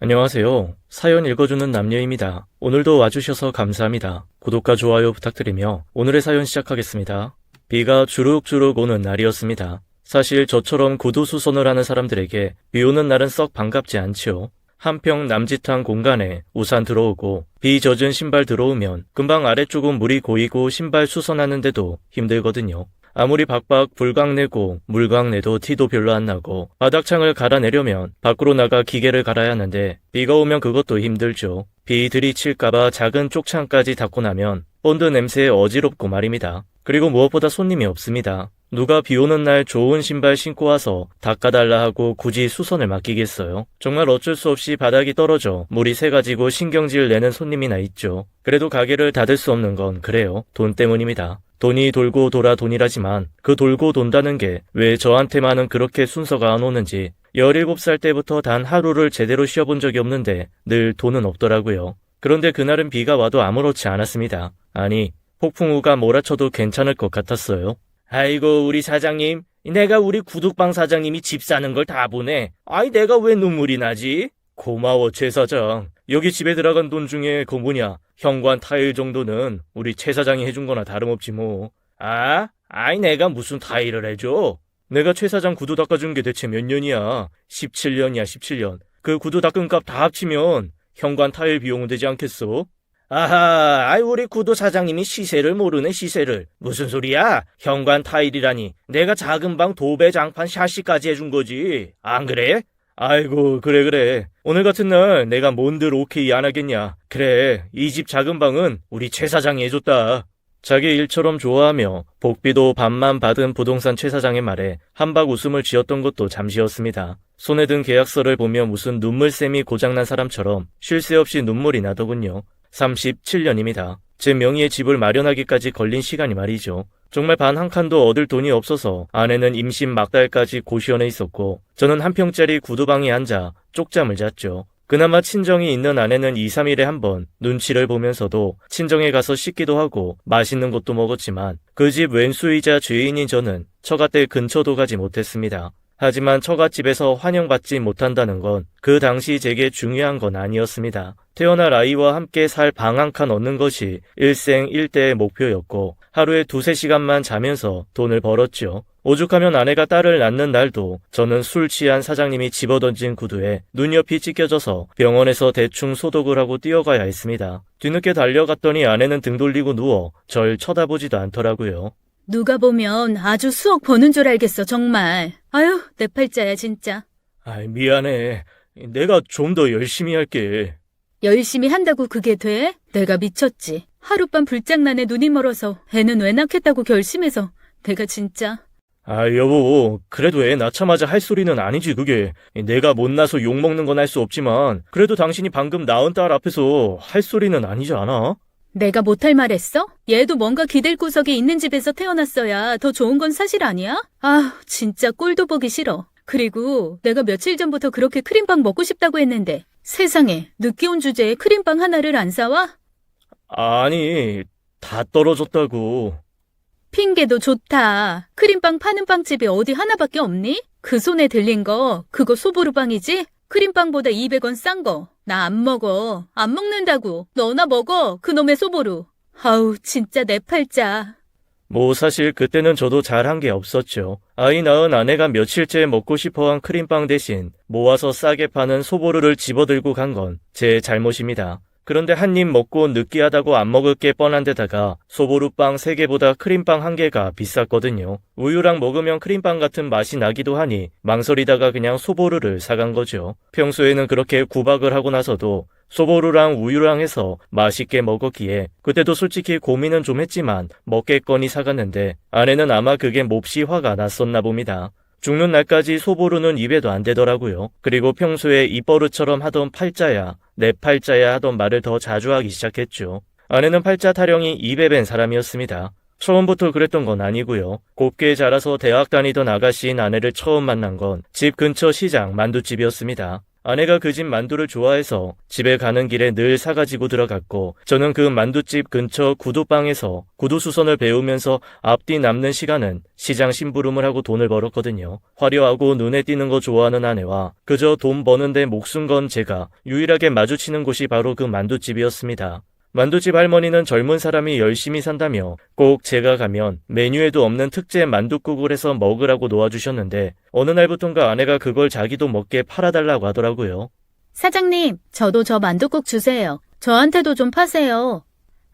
안녕하세요. 사연 읽어주는 남녀입니다. 오늘도 와주셔서 감사합니다. 구독과 좋아요 부탁드리며 오늘의 사연 시작하겠습니다. 비가 주룩주룩 오는 날이었습니다. 사실 저처럼 구두수선을 하는 사람들에게 비 오는 날은 썩 반갑지 않지요. 한평 남짓한 공간에 우산 들어오고 비 젖은 신발 들어오면 금방 아래쪽은 물이 고이고 신발 수선하는데도 힘들거든요. 아무리 박박 불광 내고 물광 내도 티도 별로 안 나고 바닥창을 갈아내려면 밖으로 나가 기계를 갈아야 하는데 비가 오면 그것도 힘들죠. 비 들이칠까봐 작은 쪽창까지 닫고 나면 본드 냄새에 어지럽고 말입니다. 그리고 무엇보다 손님이 없습니다. 누가 비 오는 날 좋은 신발 신고 와서 닦아달라 하고 굳이 수선을 맡기겠어요? 정말 어쩔 수 없이 바닥이 떨어져 물이 새가지고 신경질 내는 손님이나 있죠. 그래도 가게를 닫을 수 없는 건 그래요. 돈 때문입니다. 돈이 돌고 돌아 돈이라지만 그 돌고 돈다는 게 왜 저한테만은 그렇게 순서가 안 오는지 17살 때부터 단 하루를 제대로 쉬어본 적이 없는데 늘 돈은 없더라고요. 그런데 그날은 비가 와도 아무렇지 않았습니다. 아니, 폭풍우가 몰아쳐도 괜찮을 것 같았어요. 아이고 우리 사장님, 내가 우리 구둑방 사장님이 집 사는 걸 다 보네. 아이 내가 왜 눈물이 나지? 고마워 최 사장. 여기 집에 들어간 돈 중에 그 뭐냐 현관 타일 정도는 우리 최 사장이 해준 거나 다름없지 뭐. 아이 내가 무슨 타일을 해줘? 내가 최 사장 구두 닦아준 게 대체 몇 년이야? 17년이야 17년. 그 구두 닦은 값 다 합치면 현관 타일 비용은 되지 않겠어? 아하, 아이 우리 구두 사장님이 시세를 모르네 시세를. 무슨 소리야? 현관 타일이라니. 내가 작은 방 도배 장판 샤시까지 해준 거지. 안 그래? 아이고 그래. 오늘 같은 날 내가 뭔들 오케이 안 하겠냐. 그래, 이 집 작은 방은 우리 최 사장이 해줬다. 자기 일처럼 좋아하며 복비도 반만 받은 부동산 최 사장의 말에 한박 웃음을 지었던 것도 잠시였습니다. 손에 든 계약서를 보며 무슨 눈물샘이 고장난 사람처럼 쉴 새 없이 눈물이 나더군요. 37년입니다. 제 명의의 집을 마련하기까지 걸린 시간이 말이죠. 정말 반 한 칸도 얻을 돈이 없어서 아내는 임신 막달까지 고시원에 있었고 저는 한 평짜리 구두방에 앉아 쪽잠을 잤죠. 그나마 친정이 있는 아내는 2, 3일에 한 번 눈치를 보면서도 친정에 가서 씻기도 하고 맛있는 것도 먹었지만 그 집 왼수이자 주인인 저는 처갓댁 근처도 가지 못했습니다. 하지만 처갓집에서 환영받지 못한다는 건 그 당시 제게 중요한 건 아니었습니다. 태어날 아이와 함께 살 방 한 칸 얻는 것이 일생일대의 목표였고 하루에 2~3시간만 자면서 돈을 벌었죠. 오죽하면 아내가 딸을 낳는 날도 저는 술 취한 사장님이 집어던진 구두에 눈옆이 찢겨져서 병원에서 대충 소독을 하고 뛰어가야 했습니다. 뒤늦게 달려갔더니 아내는 등 돌리고 누워 절 쳐다보지도 않더라고요. 누가 보면 아주 수억 버는 줄 알겠어 정말. 아유 내 팔자야 진짜. 미안해. 내가 좀 더 열심히 할게. 열심히 한다고 그게 돼? 내가 미쳤지. 하룻밤 불장난에 눈이 멀어서 애는 왜 낳겠다고 결심해서 내가 진짜. 여보, 그래도 애 낳자마자 할 소리는 아니지 그게. 내가 못 나서 욕먹는 건 할 수 없지만 그래도 당신이 방금 낳은 딸 앞에서 할 소리는 아니지 않아? 내가 못할 말 했어? 얘도 뭔가 기댈 구석이 있는 집에서 태어났어야 더 좋은 건 사실 아니야? 진짜 꼴도 보기 싫어. 그리고 내가 며칠 전부터 그렇게 크림빵 먹고 싶다고 했는데 세상에 늦게 온 주제에 크림빵 하나를 안 사와? 아니, 다 떨어졌다고. 핑계도 좋다. 크림빵 파는 빵집이 어디 하나밖에 없니? 그 손에 들린 거 그거 소보루빵이지? 크림빵보다 200원 싼 거. 나 안 먹어. 안 먹는다고. 너나 먹어. 그놈의 소보루. 아우 진짜 내 팔자. 사실 그때는 저도 잘한 게 없었죠. 아이 낳은 아내가 며칠째 먹고 싶어한 크림빵 대신 모아서 싸게 파는 소보루를 집어들고 간 건 제 잘못입니다. 그런데 한 입 먹고 느끼하다고 안 먹을 게 뻔한 데다가 소보루빵 3개보다 크림빵 1개가 비쌌거든요. 우유랑 먹으면 크림빵 같은 맛이 나기도 하니 망설이다가 그냥 소보루를 사간 거죠. 평소에는 그렇게 구박을 하고 나서도 소보루랑 우유랑 해서 맛있게 먹었기에 그때도 솔직히 고민은 좀 했지만 먹겠거니 사갔는데 아내는 아마 그게 몹시 화가 났었나 봅니다. 죽는 날까지 소보루는 입에도 안 대더라고요. 그리고 평소에 입버릇처럼 하던 팔자야, 내 팔자야 하던 말을 더 자주 하기 시작했죠. 아내는 팔자 타령이 입에 밴 사람이었습니다. 처음부터 그랬던 건 아니고요. 곱게 자라서 대학 다니던 아가씨인 아내를 처음 만난 건 집 근처 시장 만두집이었습니다. 아내가 그 집 만두를 좋아해서 집에 가는 길에 늘 사가지고 들어갔고 저는 그 만두집 근처 구두방에서 구두수선을 배우면서 앞뒤 남는 시간은 시장 심부름을 하고 돈을 벌었거든요. 화려하고 눈에 띄는 거 좋아하는 아내와 그저 돈 버는데 목숨 건 제가 유일하게 마주치는 곳이 바로 그 만두집이었습니다. 만두집 할머니는 젊은 사람이 열심히 산다며 꼭 제가 가면 메뉴에도 없는 특제 만둣국을 해서 먹으라고 놓아주셨는데 어느 날부턴가 아내가 그걸 자기도 먹게 팔아달라고 하더라고요. 사장님, 저도 저 만둣국 주세요. 저한테도 좀 파세요.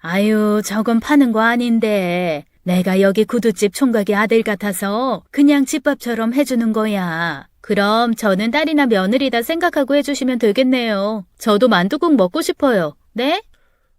아유, 저건 파는 거 아닌데. 내가 여기 구두집 총각의 아들 같아서 그냥 집밥처럼 해주는 거야. 그럼 저는 딸이나 며느리다 생각하고 해주시면 되겠네요. 저도 만둣국 먹고 싶어요. 네?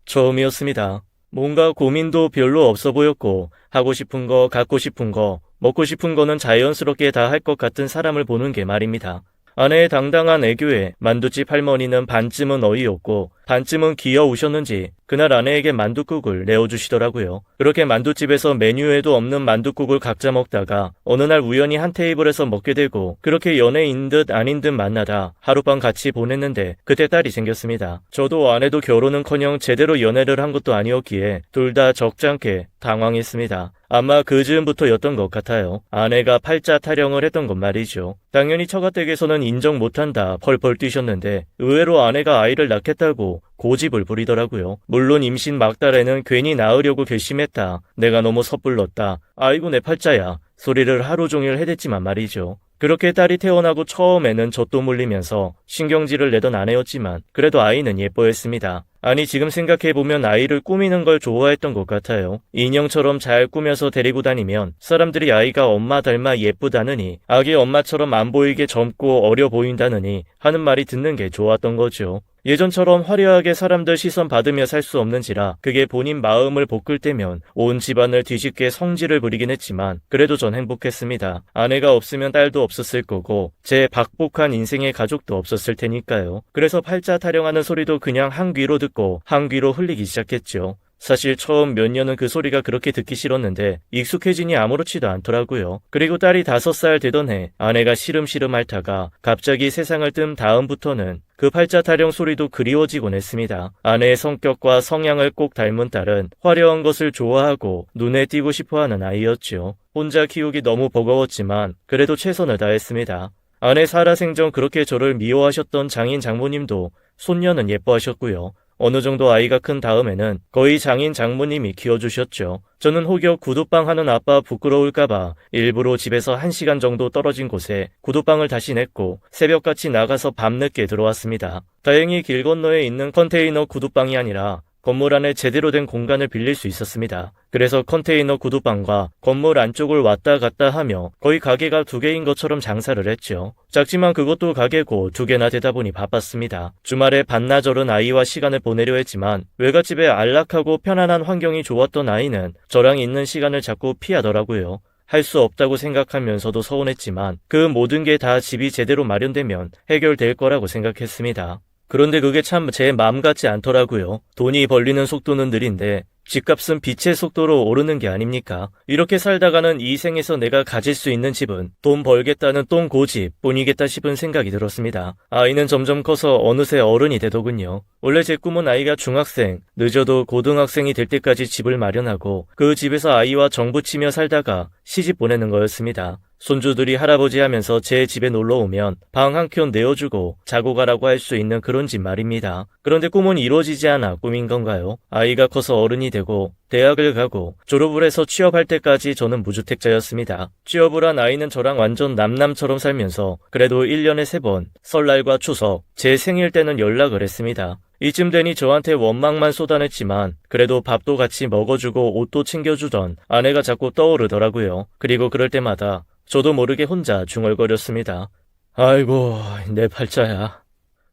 처음이었습니다. 뭔가 고민도 별로 없어 보였고 하고 싶은 거, 갖고 싶은 거, 먹고 싶은 거는 자연스럽게 다 할 것 같은 사람을 보는 게 말입니다. 아내의 당당한 애교에 만두집 할머니는 반쯤은 어이없고 반쯤은 귀여우셨는지 그날 아내에게 만둣국을 내어주시더라고요. 그렇게 만두집에서 메뉴에도 없는 만둣국을 각자 먹다가 어느 날 우연히 한 테이블에서 먹게 되고 그렇게 연애인 듯 아닌 듯 만나다 하룻밤 같이 보냈는데 그때 딸이 생겼습니다. 저도 아내도 결혼은커녕 제대로 연애를 한 것도 아니었기에 둘 다 적잖게 당황했습니다. 아마 그 즈음부터였던 것 같아요. 아내가 팔자 타령을 했던 것 말이죠. 당연히 처가댁에서는 인정 못한다 펄펄 뛰셨는데 의외로 아내가 아이를 낳겠다고 고집을 부리더라고요. 물론 임신 막달에는 괜히 낳으려고 결심했다. 내가 너무 섣불렀다. 아이고 내 팔자야. 소리를 하루 종일 해댔지만 말이죠. 그렇게 딸이 태어나고 처음에는 젖도 물리면서 신경질을 내던 아내였지만 그래도 아이는 예뻐했습니다. 아니 지금 생각해보면 아이를 꾸미는 걸 좋아했던 것 같아요. 인형처럼 잘 꾸며서 데리고 다니면 사람들이 아이가 엄마 닮아 예쁘다느니 아기 엄마처럼 안 보이게 젊고 어려 보인다느니 하는 말이 듣는 게 좋았던 거죠. 예전처럼 화려하게 사람들 시선 받으며 살 수 없는지라 그게 본인 마음을 볶을 때면 온 집안을 뒤집게 성질을 부리긴 했지만 그래도 전 행복했습니다. 아내가 없으면 딸도 없었을 거고 제 박복한 인생의 가족도 없었을 테니까요. 그래서 팔자 타령하는 소리도 그냥 한 귀로 듣고 한 귀로 흘리기 시작했죠. 사실 처음 몇 년은 그 소리가 그렇게 듣기 싫었는데 익숙해지니 아무렇지도 않더라고요. 그리고 딸이 5살 되던 해 아내가 시름시름 앓다가 갑자기 세상을 뜬 다음부터는 그 팔자 타령 소리도 그리워지곤 했습니다. 아내의 성격과 성향을 꼭 닮은 딸은 화려한 것을 좋아하고 눈에 띄고 싶어하는 아이였죠. 혼자 키우기 너무 버거웠지만 그래도 최선을 다했습니다. 아내 살아생전 그렇게 저를 미워하셨던 장인 장모님도 손녀는 예뻐하셨고요. 어느 정도 아이가 큰 다음에는 거의 장인 장모님이 키워주셨죠. 저는 혹여 구두방 하는 아빠 부끄러울까봐 일부러 집에서 1시간 정도 떨어진 곳에 구두방을 다시 냈고 새벽같이 나가서 밤늦게 들어왔습니다. 다행히 길 건너에 있는 컨테이너 구두방이 아니라 건물 안에 제대로 된 공간을 빌릴 수 있었습니다. 그래서 컨테이너 구두방과 건물 안쪽을 왔다 갔다 하며 거의 가게가 2개인 것처럼 장사를 했죠. 작지만 그것도 가게고 2개나 되다 보니 바빴습니다. 주말에 반나절은 아이와 시간을 보내려 했지만 외갓집에 안락하고 편안한 환경이 좋았던 아이는 저랑 있는 시간을 자꾸 피하더라고요. 할 수 없다고 생각하면서도 서운했지만 그 모든 게 다 집이 제대로 마련되면 해결될 거라고 생각했습니다. 그런데 그게 참 제 마음 같지 않더라고요. 돈이 벌리는 속도는 느린데 집값은 빛의 속도로 오르는 게 아닙니까? 이렇게 살다가는 이 생에서 내가 가질 수 있는 집은 돈 벌겠다는 똥고집 뿐이겠다 싶은 생각이 들었습니다. 아이는 점점 커서 어느새 어른이 되더군요. 원래 제 꿈은 아이가 중학생, 늦어도 고등학생이 될 때까지 집을 마련하고 그 집에서 아이와 정부치며 살다가 시집 보내는 거였습니다. 손주들이 할아버지 하면서 제 집에 놀러오면 방 한 켠 내어주고 자고 가라고 할 수 있는 그런 집 말입니다. 그런데 꿈은 이루어지지 않아 꿈인 건가요? 아이가 커서 어른이 되고 대학을 가고 졸업을 해서 취업할 때까지 저는 무주택자였습니다. 취업을 한 아이는 저랑 완전 남남처럼 살면서 그래도 1년에 3번 설날과 추석, 제 생일 때는 연락을 했습니다. 이쯤 되니 저한테 원망만 쏟아냈지만 그래도 밥도 같이 먹어주고 옷도 챙겨주던 아내가 자꾸 떠오르더라고요. 그리고 그럴 때마다 저도 모르게 혼자 중얼거렸습니다. 아이고 내 팔자야.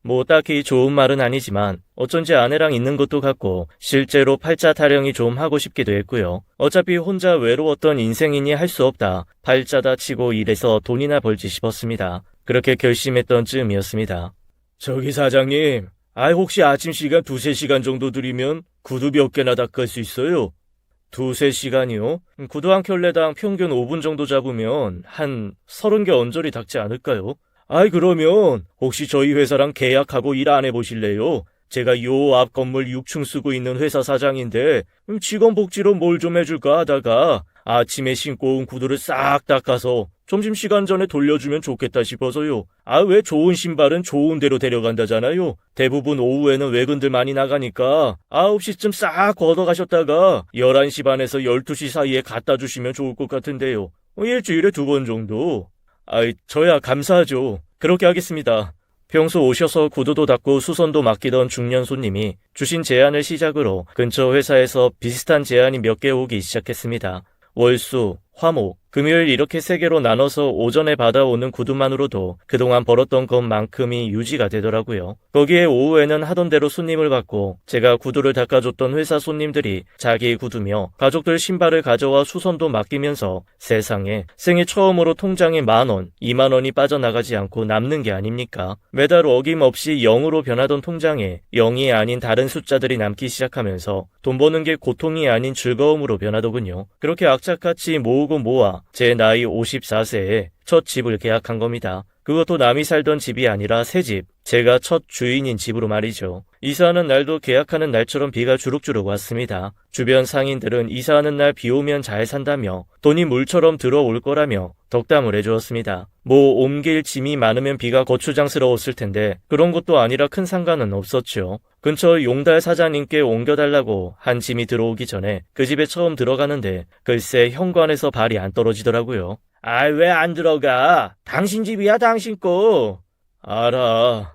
뭐 딱히 좋은 말은 아니지만 어쩐지 아내랑 있는 것도 같고 실제로 팔자 타령이 좀 하고 싶기도 했고요. 어차피 혼자 외로웠던 인생이니 할 수 없다. 팔자다 치고 일해서 돈이나 벌지 싶었습니다. 그렇게 결심했던 즈음이었습니다. 저기 사장님, 혹시 아침 시간 2-3시간 정도 드리면 구두 몇 개나 닦을 수 있어요? 2-3시간이요? 구두 한 켤레당 평균 5분 정도 잡으면 한 30개 언저리 닦지 않을까요? 아이, 그러면 혹시 저희 회사랑 계약하고 일 안 해보실래요? 제가 요 앞 건물 6층 쓰고 있는 회사 사장인데 직원 복지로 뭘 좀 해줄까 하다가 아침에 신고 온 구두를 싹 닦아서 점심시간 전에 돌려주면 좋겠다 싶어서요. 아, 왜 좋은 신발은 좋은 데로 데려간다잖아요. 대부분 오후에는 외근들 많이 나가니까 9시쯤 싹 걷어가셨다가 11시 반에서 12시 사이에 갖다 주시면 좋을 것 같은데요. 일주일에 2번 정도. 아이, 저야 감사하죠. 그렇게 하겠습니다. 평소 오셔서 구두도 닦고 수선도 맡기던 중년 손님이 주신 제안을 시작으로 근처 회사에서 비슷한 제안이 몇 개 오기 시작했습니다. 월수, 화목, 금요일 이렇게 3개로 나눠서 오전에 받아오는 구두만으로도 그동안 벌었던 것만큼이 유지가 되더라고요. 거기에 오후에는 하던 대로 손님을 받고 제가 구두를 닦아줬던 회사 손님들이 자기 구두며 가족들 신발을 가져와 수선도 맡기면서 세상에 생애 처음으로 통장에 10,000원, 20,000원이 빠져나가지 않고 남는 게 아닙니까? 매달 어김없이 0으로 변하던 통장에 0이 아닌 다른 숫자들이 남기 시작하면서 돈 버는 게 고통이 아닌 즐거움으로 변하더군요. 그렇게 악착같이 모으고 모아 제 나이 54세에 첫 집을 계약한 겁니다. 그것도 남이 살던 집이 아니라 새 집, 제가 첫 주인인 집으로 말이죠. 이사하는 날도 계약하는 날처럼 비가 주룩주룩 왔습니다. 주변 상인들은 이사하는 날 비 오면 잘 산다며 돈이 물처럼 들어올 거라며 덕담을 해주었습니다. 뭐 옮길 짐이 많으면 비가 거추장스러웠을 텐데 그런 것도 아니라 큰 상관은 없었죠. 근처 용달 사장님께 옮겨달라고 한 짐이 들어오기 전에 그 집에 처음 들어가는데 글쎄 현관에서 발이 안 떨어지더라고요. 아이, 왜 안 들어가? 당신 집이야, 당신 거. 알아.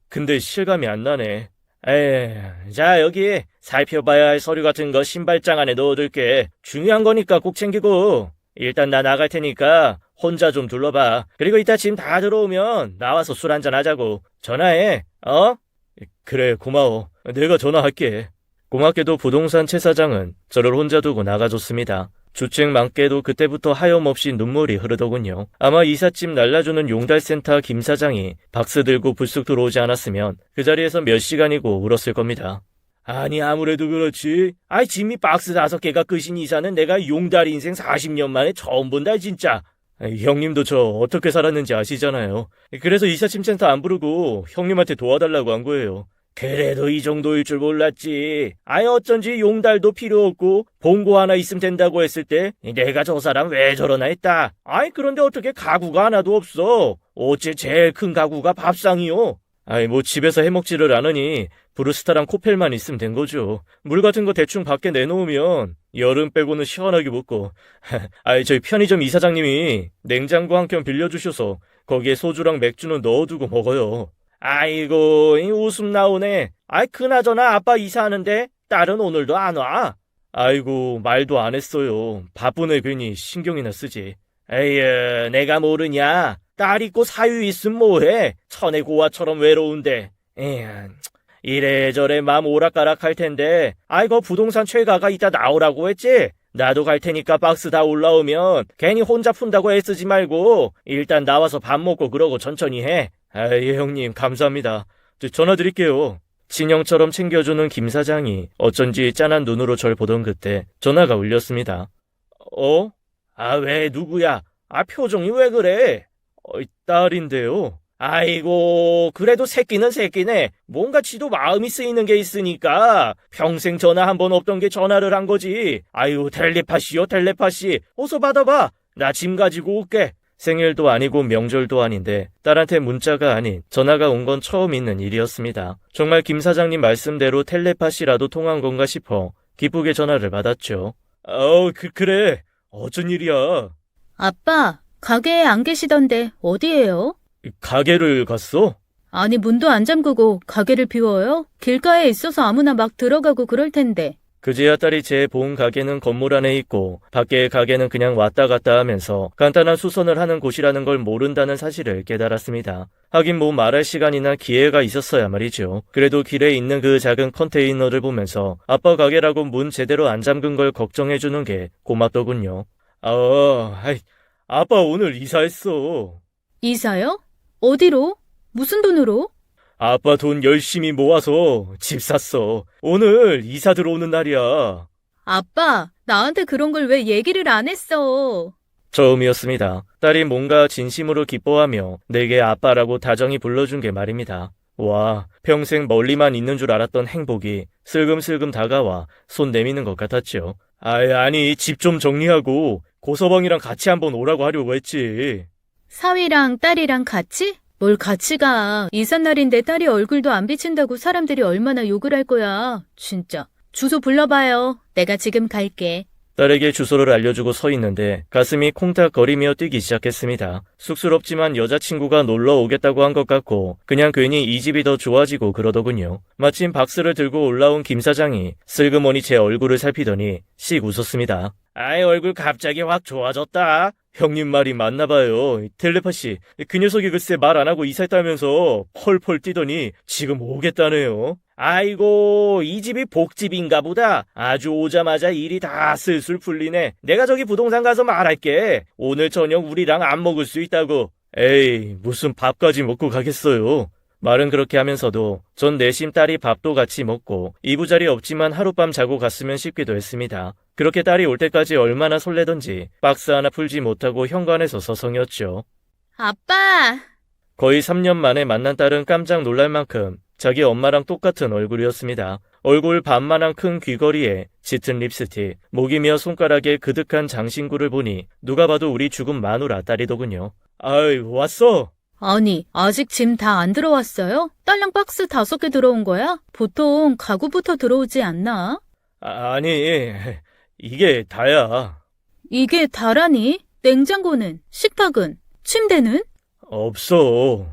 근데 실감이 안 나네. 에이, 자, 여기 살펴봐야 할 서류 같은 거 신발장 안에 넣어둘게. 중요한 거니까 꼭 챙기고. 일단 나 나갈 테니까 혼자 좀 둘러봐. 그리고 이따 짐 다 들어오면 나와서 술 한잔 하자고. 전화해. 어? 그래, 고마워. 내가 전화할게. 고맙게도 부동산 최 사장은 저를 혼자 두고 나가줬습니다. 주책 많게도 그때부터 하염없이 눈물이 흐르더군요. 아마 이삿짐 날라주는 용달센터 김 사장이 박스 들고 불쑥 들어오지 않았으면 그 자리에서 몇 시간이고 울었을 겁니다. 아니, 아무래도 그렇지. 아이, 짐이 박스 5개가 끝인 이사는 내가 용달 인생 40년 만에 처음 본다, 진짜. 형님도 저 어떻게 살았는지 아시잖아요. 그래서 이삿짐 센터 안 부르고 형님한테 도와달라고 한 거예요. 그래도 이 정도일 줄 몰랐지. 아니, 어쩐지 용달도 필요 없고 봉고 하나 있으면 된다고 했을 때 내가 저 사람 왜 저러나 했다. 아니, 그런데 어떻게 가구가 하나도 없어. 어째 제일 큰 가구가 밥상이요. 아니, 뭐 집에서 해먹지를 않으니 브루스타랑 코펠만 있으면 된 거죠. 물 같은 거 대충 밖에 내놓으면 여름 빼고는 시원하게 먹고. 아니, 저희 편의점 이사장님이 냉장고 한 켠 빌려주셔서 거기에 소주랑 맥주는 넣어두고 먹어요. 아이고, 이 웃음 나오네. 아이, 그나저나 아빠 이사하는데 딸은 오늘도 안 와? 아이고, 말도 안 했어요. 바쁘네 괜히 신경이나 쓰지. 에휴, 내가 모르냐. 딸 있고 사유 있음 뭐해. 천의 고아처럼 외로운데. 에휴, 이래저래 맘 오락가락 할 텐데. 아이고, 부동산 최가가 이따 나오라고 했지? 나도 갈 테니까 박스 다 올라오면 괜히 혼자 푼다고 애쓰지 말고 일단 나와서 밥 먹고 그러고 천천히 해. 예, 형님, 감사합니다. 전화 드릴게요. 친형처럼 챙겨주는 김 사장이 어쩐지 짠한 눈으로 절 보던 그때 전화가 울렸습니다. 어? 아, 왜, 누구야? 아, 표정이 왜 그래? 딸인데요. 아이고, 그래도 새끼는 새끼네. 뭔가 지도 마음이 쓰이는 게 있으니까 평생 전화 한 번 없던 게 전화를 한 거지. 아유, 텔레파시요, 텔레파시. 어서 받아봐. 나 짐 가지고 올게. 생일도 아니고 명절도 아닌데 딸한테 문자가 아닌 전화가 온 건 처음 있는 일이었습니다. 정말 김 사장님 말씀대로 텔레파시라도 통한 건가 싶어 기쁘게 전화를 받았죠. 그래. 어쩐 일이야? 아빠, 가게에 안 계시던데 어디예요? 가게를 갔어? 아니, 문도 안 잠그고 가게를 비워요? 길가에 있어서 아무나 막 들어가고 그럴 텐데. 그제야 딸이 제 본 가게는 건물 안에 있고 밖의 가게는 그냥 왔다 갔다 하면서 간단한 수선을 하는 곳이라는 걸 모른다는 사실을 깨달았습니다. 하긴 뭐 말할 시간이나 기회가 있었어야 말이죠. 그래도 길에 있는 그 작은 컨테이너를 보면서 아빠 가게라고 문 제대로 안 잠근 걸 걱정해주는 게 고맙더군요. 아빠 오늘 이사했어. 이사요? 어디로? 무슨 돈으로? 아빠 돈 열심히 모아서 집 샀어. 오늘 이사 들어오는 날이야. 아빠, 나한테 그런 걸 왜 얘기를 안 했어? 처음이었습니다. 딸이 뭔가 진심으로 기뻐하며 내게 아빠라고 다정히 불러준 게 말입니다. 와, 평생 멀리만 있는 줄 알았던 행복이 슬금슬금 다가와 손 내미는 것 같았죠. 아니, 집 좀 정리하고 고서방이랑 같이 한번 오라고 하려고 했지. 사위랑 딸이랑 같이? 뭘 같이 가. 이삿날인데 딸이 얼굴도 안 비친다고 사람들이 얼마나 욕을 할 거야. 진짜. 주소 불러봐요. 내가 지금 갈게. 딸에게 주소를 알려주고 서 있는데 가슴이 콩닥거리며 뛰기 시작했습니다. 쑥스럽지만 여자친구가 놀러 오겠다고 한 것 같고 그냥 괜히 이 집이 더 좋아지고 그러더군요. 마침 박스를 들고 올라온 김 사장이 슬그머니 제 얼굴을 살피더니 씩 웃었습니다. 아이, 얼굴 갑자기 확 좋아졌다. 형님 말이 맞나봐요. 텔레파시. 그 녀석이 글쎄 말 안 하고 이사했다면서 펄펄 뛰더니 지금 오겠다네요. 아이고, 이 집이 복집인가 보다. 아주 오자마자 일이 다 슬슬 풀리네. 내가 저기 부동산 가서 말할게. 오늘 저녁 우리랑 안 먹을 수 있다고. 에이, 무슨 밥까지 먹고 가겠어요. 말은 그렇게 하면서도 전 내심 딸이 밥도 같이 먹고 이부자리 없지만 하룻밤 자고 갔으면 싶기도 했습니다. 그렇게 딸이 올 때까지 얼마나 설레던지 박스 하나 풀지 못하고 현관에서 서성였죠. 아빠! 거의 3년 만에 만난 딸은 깜짝 놀랄 만큼 자기 엄마랑 똑같은 얼굴이었습니다. 얼굴 반만한 큰 귀걸이에 짙은 립스틱, 목이며 손가락에 그득한 장신구를 보니 누가 봐도 우리 죽은 마누라 딸이더군요. 아이, 왔어! 아니, 아직 짐 다 안 들어왔어요? 딸랑 박스 5개 들어온 거야? 보통 가구부터 들어오지 않나? 아니, 이게 다야. 이게 다라니? 냉장고는? 식탁은? 침대는? 없어.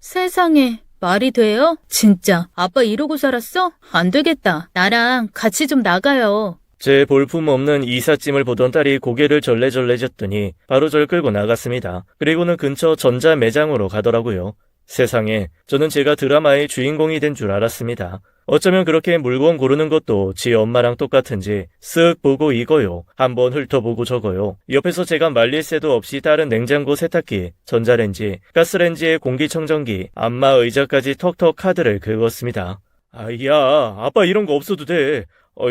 세상에, 말이 돼요? 진짜, 아빠 이러고 살았어? 안 되겠다. 나랑 같이 좀 나가요. 제 볼품없는 이삿짐을 보던 딸이 고개를 절레절레 젓더니 바로 절 끌고 나갔습니다. 그리고는 근처 전자 매장으로 가더라고요. 세상에, 저는 제가 드라마의 주인공이 된 줄 알았습니다. 어쩌면 그렇게 물건 고르는 것도 지 엄마랑 똑같은지 쓱 보고 이거요, 한번 훑어보고 저거요. 옆에서 제가 말릴 새도 없이 딸은 냉장고, 세탁기, 전자레인지, 가스레인지에 공기청정기, 안마 의자까지 턱턱 카드를 긁었습니다. 야, 아빠 이런 거 없어도 돼.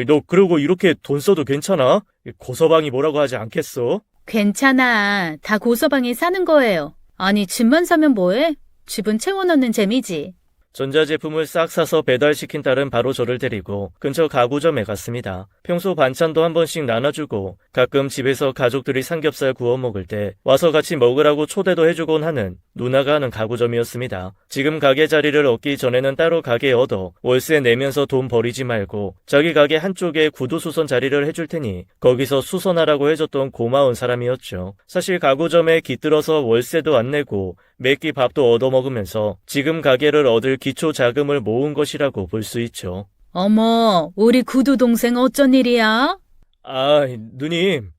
너 그러고 이렇게 돈 써도 괜찮아? 고서방이 뭐라고 하지 않겠어? 괜찮아. 다 고서방이 사는 거예요. 아니, 집만 사면 뭐해? 집은 채워넣는 재미지. 전자제품을 싹 사서 배달시킨 딸은 바로 저를 데리고 근처 가구점에 갔습니다. 평소 반찬도 한 번씩 나눠주고 가끔 집에서 가족들이 삼겹살 구워 먹을 때 와서 같이 먹으라고 초대도 해주곤 하는 누나가 하는 가구점이었습니다. 지금 가게 자리를 얻기 전에는 따로 가게 얻어 월세 내면서 돈 버리지 말고 자기 가게 한쪽에 구두수선 자리를 해줄 테니 거기서 수선하라고 해줬던 고마운 사람이었죠. 사실 가구점에 깃들어서 월세도 안 내고 매끼 밥도 얻어먹으면서 지금 가게를 얻을 기초 자금을 모은 것이라고 볼 수 있죠. 어머, 우리 구두 동생 어쩐 일이야? 누님,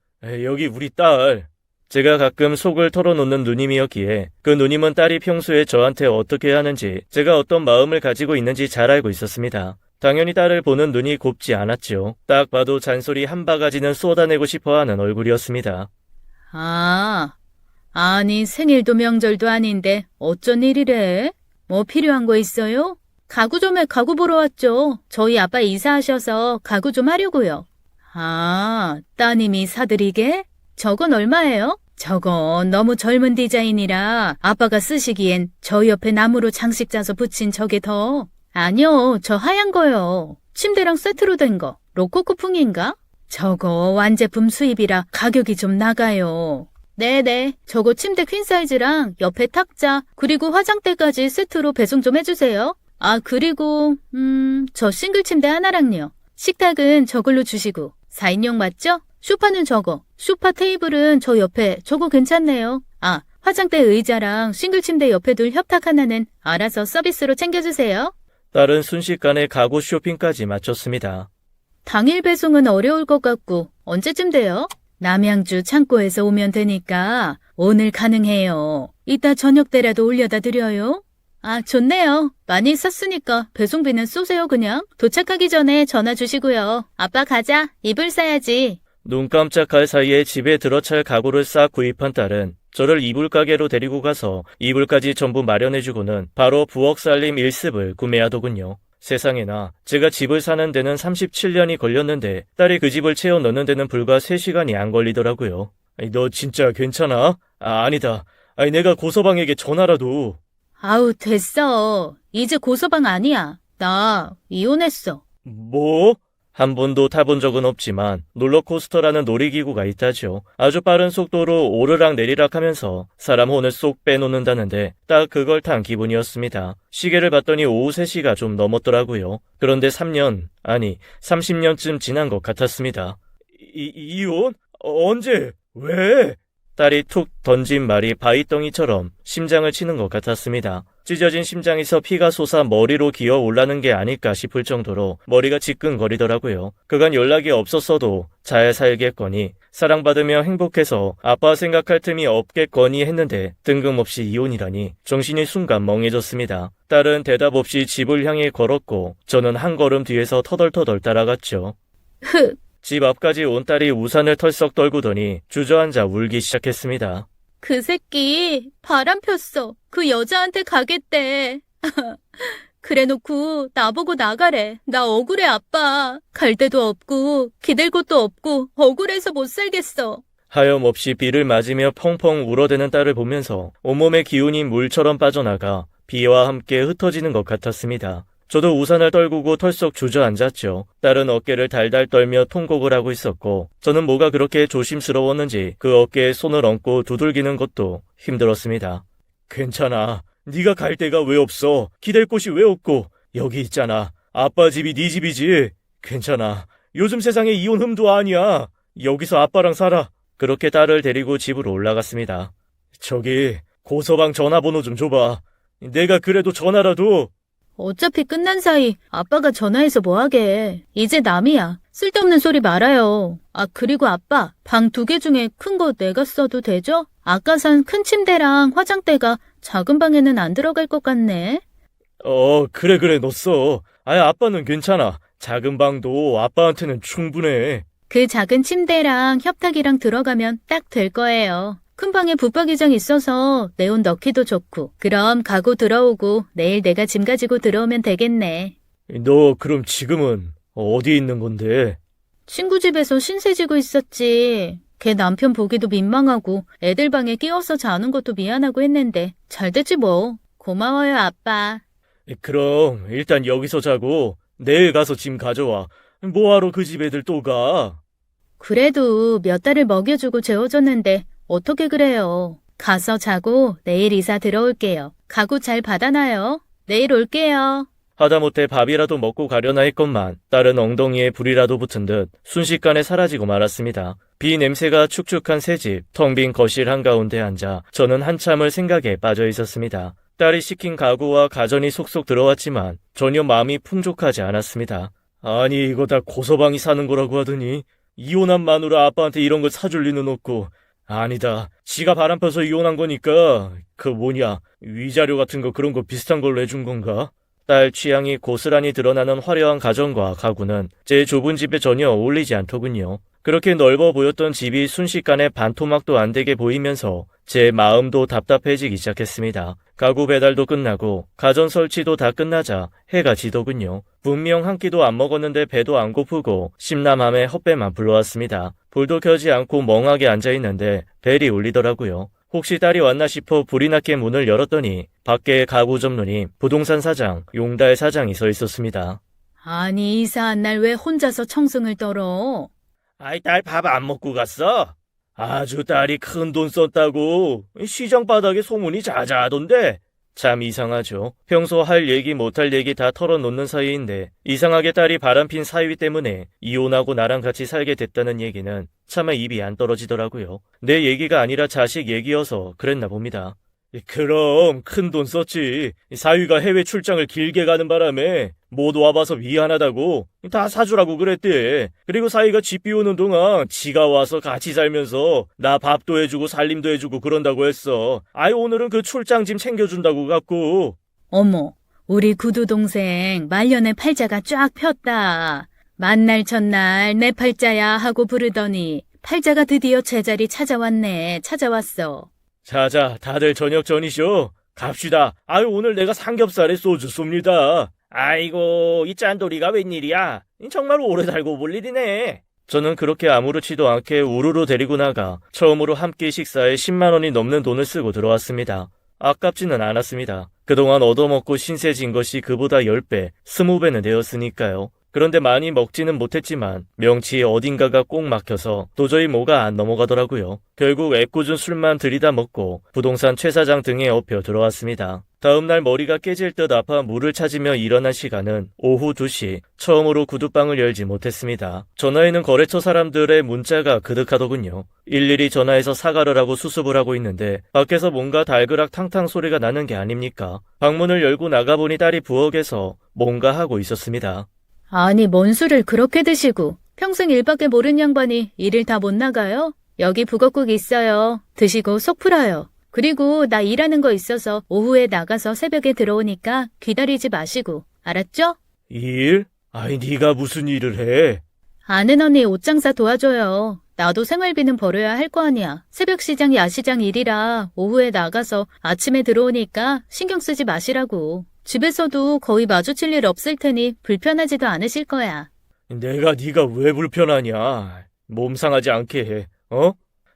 여기 우리 딸. 제가 가끔 속을 털어놓는 누님이었기에 그 누님은 딸이 평소에 저한테 어떻게 하는지, 제가 어떤 마음을 가지고 있는지 잘 알고 있었습니다. 당연히 딸을 보는 눈이 곱지 않았죠. 딱 봐도 잔소리 한 바가지는 쏟아내고 싶어하는 얼굴이었습니다. 아니, 생일도 명절도 아닌데 어쩐 일이래? 뭐 필요한 거 있어요? 가구점에 가구 보러 왔죠. 저희 아빠 이사하셔서 가구 좀 하려고요. 따님이 사드리게? 저건 얼마예요? 저건 너무 젊은 디자인이라 아빠가 쓰시기엔 저 옆에 나무로 장식 짜서 붙인 저게 더. 아니요, 저 하얀 거요. 침대랑 세트로 된 거. 로코코풍인가? 저거 완제품 수입이라 가격이 좀 나가요. 네네, 저거 침대 퀸 사이즈랑 옆에 탁자, 그리고 화장대까지 세트로 배송 좀 해주세요. 그리고 저 싱글 침대 하나랑요. 식탁은 저걸로 주시고. 4인용 맞죠? 소파는 저거. 소파 테이블은 저 옆에 저거 괜찮네요. 화장대 의자랑 싱글 침대 옆에 둘 협탁 하나는 알아서 서비스로 챙겨주세요. 딸은 순식간에 가구 쇼핑까지 마쳤습니다. 당일 배송은 어려울 것 같고 언제쯤 돼요? 남양주 창고에서 오면 되니까 오늘 가능해요. 이따 저녁 때라도 올려다 드려요. 좋네요. 많이 샀으니까 배송비는 쏘세요 그냥. 도착하기 전에 전화 주시고요. 아빠 가자. 이불 사야지. 눈 깜짝할 사이에 집에 들어찰 가구를 싹 구입한 딸은 저를 이불 가게로 데리고 가서 이불까지 전부 마련해주고는 바로 부엌 살림 1습을 구매하더군요. 세상에나, 제가 집을 사는 데는 37년이 걸렸는데 딸이 그 집을 채워 넣는 데는 불과 3시간이 안 걸리더라고요. 너 진짜 괜찮아? 아니다. 내가 고서방에게 전화라도. 아우, 됐어. 이제 고서방 아니야. 나 이혼했어. 뭐? 한 번도 타본 적은 없지만 롤러코스터라는 놀이기구가 있다죠. 아주 빠른 속도로 오르락 내리락 하면서 사람 혼을 쏙 빼놓는다는데 딱 그걸 탄 기분이었습니다. 시계를 봤더니 오후 3시가 좀 넘었더라고요. 그런데 3년, 아니 30년쯤 지난 것 같았습니다. 이혼? 언제? 왜? 딸이 툭 던진 말이 바위덩이처럼 심장을 치는 것 같았습니다. 찢어진 심장에서 피가 솟아 머리로 기어 올라는 게 아닐까 싶을 정도로 머리가 지끈거리더라고요. 그간 연락이 없었어도 잘 살겠거니 사랑받으며 행복해서 아빠 생각할 틈이 없겠거니 했는데 뜬금없이 이혼이라니 정신이 순간 멍해졌습니다. 딸은 대답 없이 집을 향해 걸었고 저는 한 걸음 뒤에서 터덜터덜 따라갔죠. 흑. 집 앞까지 온 딸이 우산을 털썩 떨구더니 주저앉아 울기 시작했습니다. 그 새끼 바람 폈어. 그 여자한테 가겠대. 그래놓고 나보고 나가래. 나 억울해 아빠. 갈 데도 없고 기댈 곳도 없고 억울해서 못 살겠어. 하염없이 비를 맞으며 펑펑 울어대는 딸을 보면서 온몸의 기운이 물처럼 빠져나가 비와 함께 흩어지는 것 같았습니다. 저도 우산을 떨구고 털썩 주저앉았죠. 딸은 어깨를 달달 떨며 통곡을 하고 있었고 저는 뭐가 그렇게 조심스러웠는지 그 어깨에 손을 얹고 두들기는 것도 힘들었습니다. 괜찮아. 네가 갈 데가 왜 없어? 기댈 곳이 왜 없고? 여기 있잖아. 아빠 집이 네 집이지. 괜찮아. 요즘 세상에 이혼 흠도 아니야. 여기서 아빠랑 살아. 그렇게 딸을 데리고 집으로 올라갔습니다. 저기 고서방 전화번호 좀 줘봐. 내가 그래도 전화라도. 어차피 끝난 사이 아빠가 전화해서 뭐하게. 이제 남이야. 쓸데없는 소리 말아요. 아, 그리고 아빠, 방 2개 중에 큰 거 내가 써도 되죠? 아까 산 큰 침대랑 화장대가 작은 방에는 안 들어갈 것 같네. 그래, 너 써. 아빠는 괜찮아. 작은 방도 아빠한테는 충분해. 그 작은 침대랑 협탁이랑 들어가면 딱 될 거예요. 큰 방에 붙박이장 있어서 내 옷 넣기도 좋고. 그럼 가구 들어오고 내일 내가 짐 가지고 들어오면 되겠네. 너 그럼 지금은 어디 있는 건데? 친구 집에서 신세 지고 있었지. 걔 남편 보기도 민망하고 애들 방에 끼워서 자는 것도 미안하고 했는데 잘 됐지 뭐. 고마워요 아빠. 그럼 일단 여기서 자고 내일 가서 짐 가져와. 뭐하러 그 집 애들 또 가? 그래도 몇 달을 먹여주고 재워줬는데 어떻게 그래요. 가서 자고 내일 이사 들어올게요. 가구 잘 받아놔요. 내일 올게요. 하다못해 밥이라도 먹고 가려나 했건만 딸은 엉덩이에 불이라도 붙은 듯 순식간에 사라지고 말았습니다. 비 냄새가 축축한 새집, 텅 빈 거실 한가운데 앉아 저는 한참을 생각에 빠져 있었습니다. 딸이 시킨 가구와 가전이 속속 들어왔지만 전혀 마음이 풍족하지 않았습니다. 아니 이거 다 고서방이 사는 거라고 하더니 이혼한 마누라 아빠한테 이런 걸 사줄 리는 없고. 아니다. 지가 바람 펴서 이혼한 거니까 위자료 같은 거 그런 거 비슷한 걸로 해준 건가? 딸 취향이 고스란히 드러나는 화려한 가전과 가구는 제 좁은 집에 전혀 어울리지 않더군요. 그렇게 넓어 보였던 집이 순식간에 반토막도 안 되게 보이면서 제 마음도 답답해지기 시작했습니다. 가구 배달도 끝나고 가전 설치도 다 끝나자 해가 지더군요. 분명 한 끼도 안 먹었는데 배도 안 고프고 심란함에 헛배만 불러왔습니다. 불도 켜지 않고 멍하게 앉아있는데 벨이 울리더라고요. 혹시 딸이 왔나 싶어 불이 나게 문을 열었더니 밖에 가구 전문이 부동산 사장, 용달 사장이 서 있었습니다. 아니 이사한 날 왜 혼자서 청승을 떨어? 딸 밥 안 먹고 갔어? 아주 딸이 큰 돈 썼다고 시장 바닥에 소문이 자자하던데. 참 이상하죠. 평소 할 얘기 못할 얘기 다 털어놓는 사이인데 이상하게 딸이 바람핀 사위 때문에 이혼하고 나랑 같이 살게 됐다는 얘기는 차마 입이 안 떨어지더라고요. 내 얘기가 아니라 자식 얘기여서 그랬나 봅니다. 그럼 큰 돈 썼지. 사위가 해외 출장을 길게 가는 바람에 못 와봐서 미안하다고 다 사주라고 그랬대. 그리고 사위가 집 비우는 동안 지가 와서 같이 살면서 나 밥도 해주고 살림도 해주고 그런다고 했어. 오늘은 그 출장 짐 챙겨준다고 갖고. 어머, 우리 구두 동생 말년에 팔자가 쫙 폈다. 만날 첫날 내 팔자야 하고 부르더니 팔자가 드디어 제자리 찾아왔어. 자자, 다들 저녁 전이쇼. 갑시다. 오늘 내가 삼겹살에 소주 쏩니다. 아이고, 이 짠돌이가 웬일이야. 정말 오래 살고 볼 일이네. 저는 그렇게 아무렇지도 않게 우르르 데리고 나가 처음으로 한 끼 식사에 10만 원이 넘는 돈을 쓰고 들어왔습니다. 아깝지는 않았습니다. 그동안 얻어먹고 신세진 것이 그보다 10배, 20배는 되었으니까요. 그런데 많이 먹지는 못했지만 명치에 어딘가가 꼭 막혀서 도저히 뭐가 안 넘어가더라고요. 결국 애꿎은 술만 들이다 먹고 부동산 최 사장 등에 업혀 들어왔습니다. 다음날 머리가 깨질 듯 아파 물을 찾으며 일어난 시간은 오후 2시. 처음으로 구두방을 열지 못했습니다. 전화에는 거래처 사람들의 문자가 그득하더군요. 일일이 전화해서 사과를 하고 수습을 하고 있는데 밖에서 뭔가 달그락 탕탕 소리가 나는 게 아닙니까? 방문을 열고 나가보니 딸이 부엌에서 뭔가 하고 있었습니다. 아니, 뭔 술을 그렇게 드시고 평생 일밖에 모르는 양반이 일을 다 못 나가요? 여기 북엇국 있어요. 드시고 속 풀어요. 그리고 나 일하는 거 있어서 오후에 나가서 새벽에 들어오니까 기다리지 마시고. 알았죠? 일? 아이, 네가 무슨 일을 해? 아는 언니 옷장사 도와줘요. 나도 생활비는 벌어야 할 거 아니야. 새벽 시장, 야시장 일이라 오후에 나가서 아침에 들어오니까 신경 쓰지 마시라고. 집에서도 거의 마주칠 일 없을 테니 불편하지도 않으실 거야. 내가 네가 왜 불편하냐? 몸 상하지 않게 해, 어?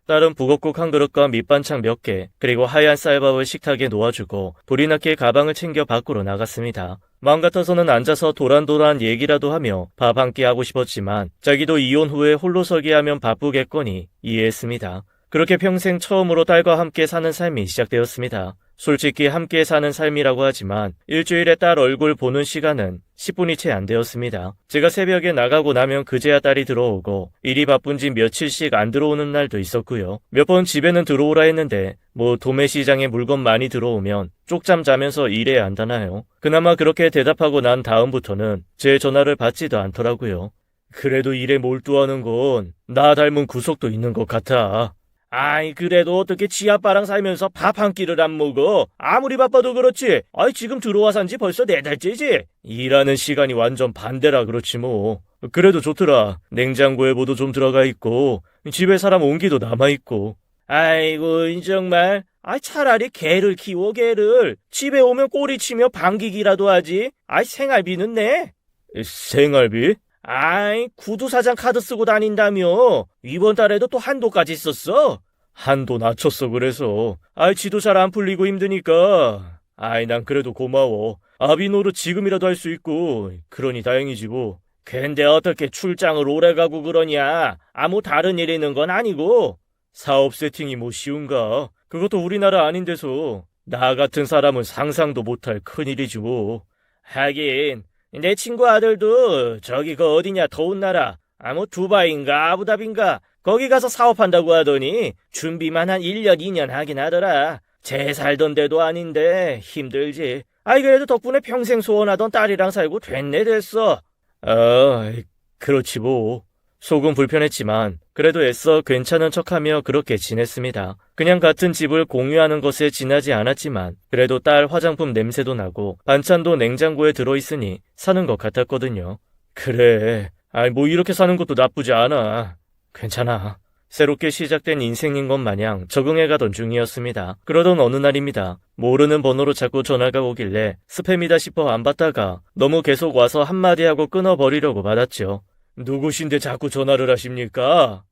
딸은 북엇국 한 그릇과 밑반찬 몇 개, 그리고 하얀 쌀밥을 식탁에 놓아주고 불이 나게 가방을 챙겨 밖으로 나갔습니다. 마음 같아서는 앉아서 도란도란 얘기라도 하며 밥 한 끼 하고 싶었지만 자기도 이혼 후에 홀로 서기 하면 바쁘겠거니 이해했습니다. 그렇게 평생 처음으로 딸과 함께 사는 삶이 시작되었습니다. 솔직히 함께 사는 삶이라고 하지만 일주일에 딸 얼굴 보는 시간은 10분이 채 안 되었습니다. 제가 새벽에 나가고 나면 그제야 딸이 들어오고 일이 바쁜지 며칠씩 안 들어오는 날도 있었고요. 몇 번 집에는 들어오라 했는데 도매시장에 물건 많이 들어오면 쪽잠 자면서 일해야 한다나요. 그나마 그렇게 대답하고 난 다음부터는 제 전화를 받지도 않더라고요. 그래도 일에 몰두하는 건 나 닮은 구석도 있는 것 같아. 아이, 그래도 어떻게 지 아빠랑 살면서 밥 한 끼를 안 먹어? 아무리 바빠도 그렇지. 아이, 지금 들어와 산지 벌써 4달째지? 일하는 시간이 완전 반대라 그렇지 뭐. 그래도 좋더라. 냉장고에 뭐도 좀 들어가 있고 집에 사람 온기도 남아있고. 아이고, 정말. 아이, 차라리 개를 키워, 개를. 집에 오면 꼬리치며 반기기라도 하지. 아이, 생활비는 내. 생활비? 아이, 구두사장 카드 쓰고 다닌다며. 이번 달에도 또 한도까지 썼어. 한도 낮췄어, 그래서. 아이, 지도 잘 안 풀리고 힘드니까. 아이, 난 그래도 고마워. 아비 노릇 지금이라도 할 수 있고. 그러니 다행이지 뭐. 근데 어떻게 출장을 오래 가고 그러냐? 아무 다른 일 있는 건 아니고. 사업 세팅이 뭐 쉬운가? 그것도 우리나라 아닌 데서. 나 같은 사람은 상상도 못할 큰일이지 뭐. 하긴 내 친구 아들도 저기 그 어디냐, 더운 나라, 두바이인가 아부다비인가 거기 가서 사업한다고 하더니 준비만 한 1년 2년 하긴 하더라. 제 살던 데도 아닌데 힘들지. 아이, 그래도 덕분에 평생 소원하던 딸이랑 살고 됐네 됐어. 그렇지 뭐. 속은 불편했지만 그래도 애써 괜찮은 척하며 그렇게 지냈습니다. 그냥 같은 집을 공유하는 것에 지나지 않았지만 그래도 딸 화장품 냄새도 나고 반찬도 냉장고에 들어있으니 사는 것 같았거든요. 그래, 뭐 이렇게 사는 것도 나쁘지 않아. 괜찮아. 새롭게 시작된 인생인 것 마냥 적응해가던 중이었습니다. 그러던 어느 날입니다. 모르는 번호로 자꾸 전화가 오길래 스팸이다 싶어 안 받다가 너무 계속 와서 한마디 하고 끊어버리려고 받았죠. 누구신데 자꾸 전화를 하십니까?